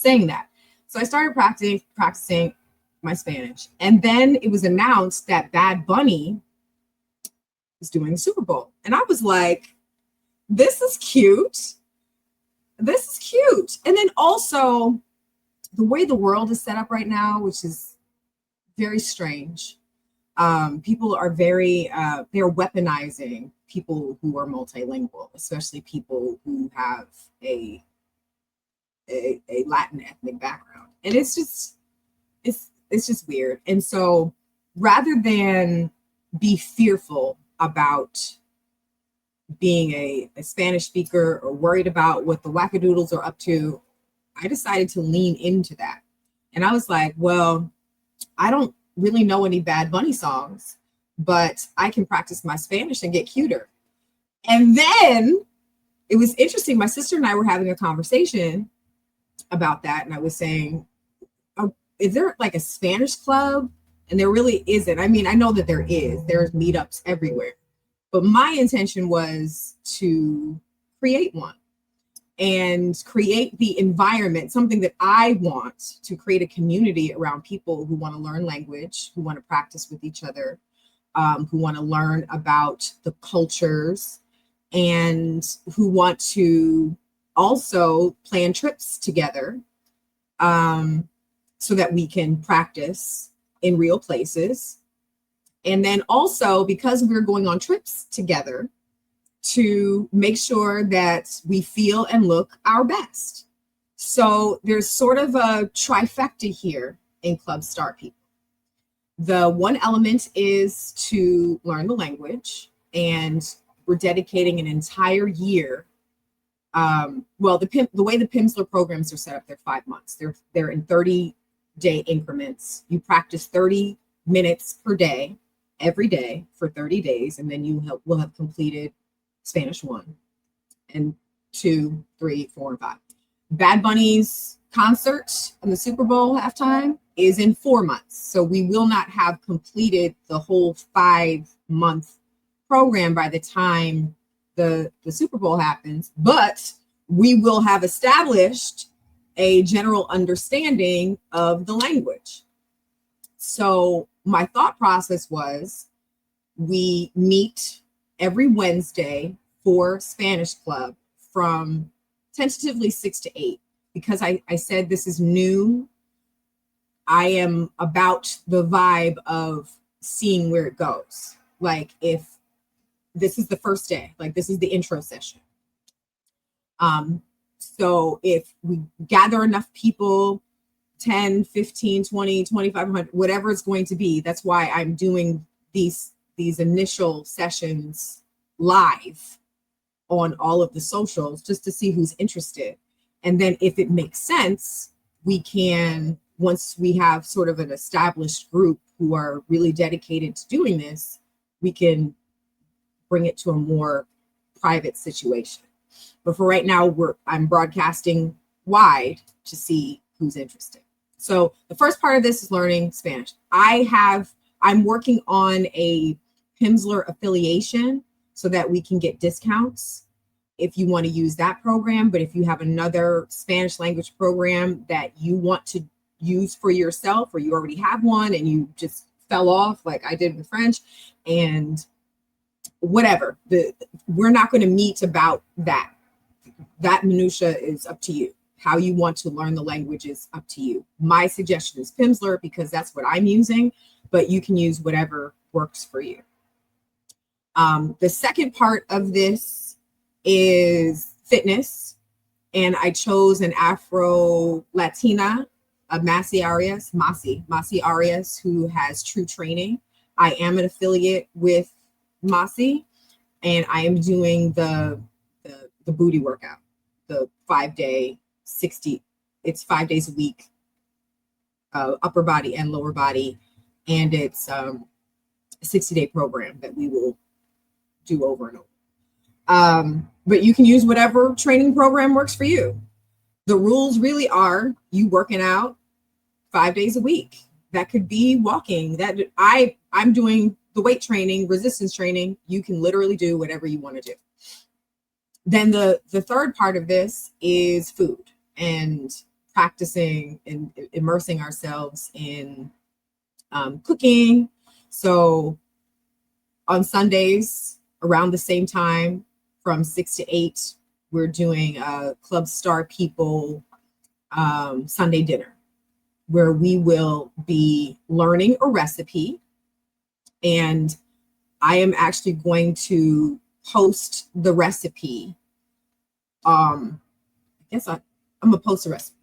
saying that. So I started practicing my Spanish. And then it was announced that Bad Bunny was doing the Super Bowl. And I was like, this is cute. This is cute. And then also the way the world is set up right now, which is very strange. People are they're weaponizing people who are multilingual, especially people who have a Latin ethnic background. And it's just weird. And so rather than be fearful about being a Spanish speaker or worried about what the wackadoodles are up to, I decided to lean into that. And I was like, well, I don't really know any Bad Bunny songs, but I can practice my Spanish and get cuter. And then it was interesting. My sister and I were having a conversation about that. And I was saying, oh, is there like a Spanish club? And there really isn't. I mean, I know that there is. There's meetups everywhere. But my intention was to create one and create the environment, something that I want to create a community around people who want to learn language, who want to practice with each other, who want to learn about the cultures, and who want to also plan trips together so that we can practice in real places. And then also, because we're going on trips together, to make sure that we feel and look our best. So there's sort of a trifecta here in Club Start People. The one element is to learn the language, and we're dedicating an entire year. Well, the way the Pimsleur programs are set up, they're 5 months. They're in 30-day increments. You practice 30 minutes per day, every day for 30 days, and then will have completed Spanish 1 and 2, 3, 4, and 5. Bad Bunny's concert and the Super Bowl halftime is in 4 months. So we will not have completed the whole 5-month program by the time the Super Bowl happens, but we will have established a general understanding of the language. So my thought process was, we meet every Wednesday for Spanish Club from tentatively 6 to 8, because I said this is new. I am about the vibe of seeing where it goes. Like, if this is the first day, like this is the intro session. So if we gather enough people, 10, 15, 20, 2,500, whatever it's going to be, that's why I'm doing these initial sessions live on all of the socials, just to see who's interested. And then if it makes sense, we can, once we have sort of an established group who are really dedicated to doing this, we can bring it to a more private situation. But for right now, I'm broadcasting wide to see who's interested. So the first part of this is learning Spanish. I'm working on a Pimsleur affiliation so that we can get discounts if you want to use that program. But if you have another Spanish language program that you want to use for yourself, or you already have one and you just fell off like I did with French, and whatever, we're not going to meet about that. That minutia is up to you. How you want to learn the language is up to you. My suggestion is Pimsleur because that's what I'm using, but you can use whatever works for you. The second part of this is fitness, and I chose an Afro-Latina, Masi Arias, who has True Training. I am an affiliate with Masi, and I am doing the booty workout, the 5-day 60. It's 5 days a week, upper body and lower body, and it's a 60-day program that we will do over and over. But you can use whatever training program works for you. The rules really are you working out 5 days a week. That could be walking. That I'm doing the weight training, resistance training. You can literally do whatever you want to do. Then the third part of this is food and practicing and immersing ourselves in cooking. So on Sundays around the same time from 6 to 8, we're doing a Club Star People Sunday dinner where we will be learning a recipe, and I am actually going to post the recipe. I'm gonna post a recipe,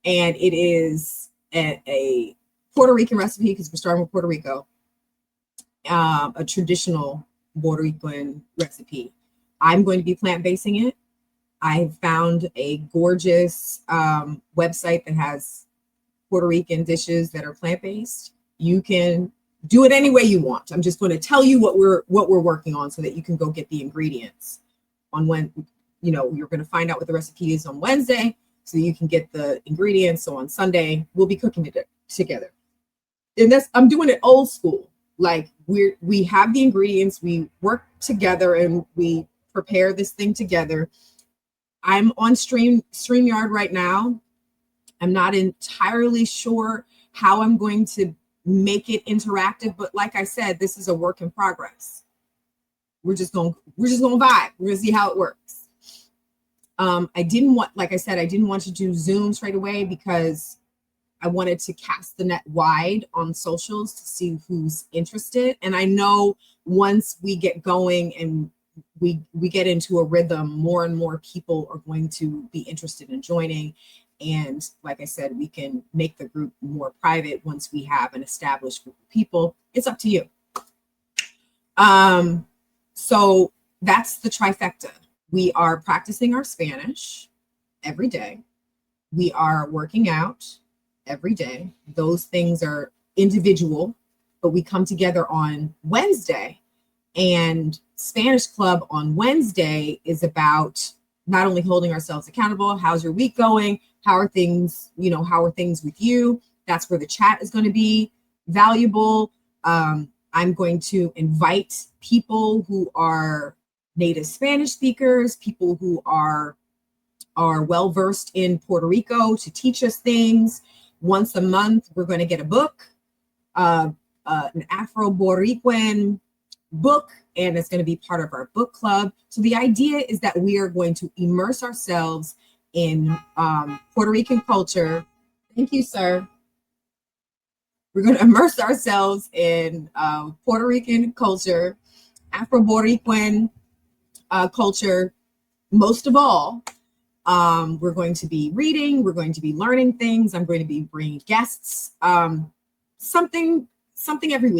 and it is a Puerto Rican recipe because we're starting with Puerto Rico, a traditional Puerto Rican recipe. I'm going to be plant-basing it. I found a gorgeous website that has Puerto Rican dishes that are plant-based. You can do it any way you want. I'm just going to tell you what we're working on so that you can go get the ingredients on when, you're going to find out what the recipe is on Wednesday so you can get the ingredients. So on Sunday, we'll be cooking it together. And I'm doing it old school. Like we have the ingredients, we work together, and we prepare this thing together. I'm on StreamYard right now. I'm not entirely sure how I'm going to make it interactive, but like I said, this is a work in progress. We're just gonna vibe. We're gonna see how it works. I didn't want to do Zoom straight away because I wanted to cast the net wide on socials to see who's interested. And I know once we get going and we get into a rhythm, more and more people are going to be interested in joining. And like I said, we can make the group more private once we have an established group of people. It's up to you. So that's the trifecta. We are practicing our Spanish every day. We are working out every day. Those things are individual, but we come together on Wednesday. And Spanish Club on Wednesday is about not only holding ourselves accountable. How's your week going? How are things with you? That's where the chat is going to be valuable. I'm going to invite people who are native Spanish speakers, people who are well-versed in Puerto Rico to teach us things. Once a month, we're going to get a book, an Afro-Boricuan book, and it's going to be part of our book club. So the idea is that we are going to immerse ourselves in Puerto Rican culture. Thank you, sir. We're going to immerse ourselves in Puerto Rican culture, Afro-Boricuan culture, most of all. We're going to be reading. We're going to be learning things. I'm going to be bringing guests. Something every week.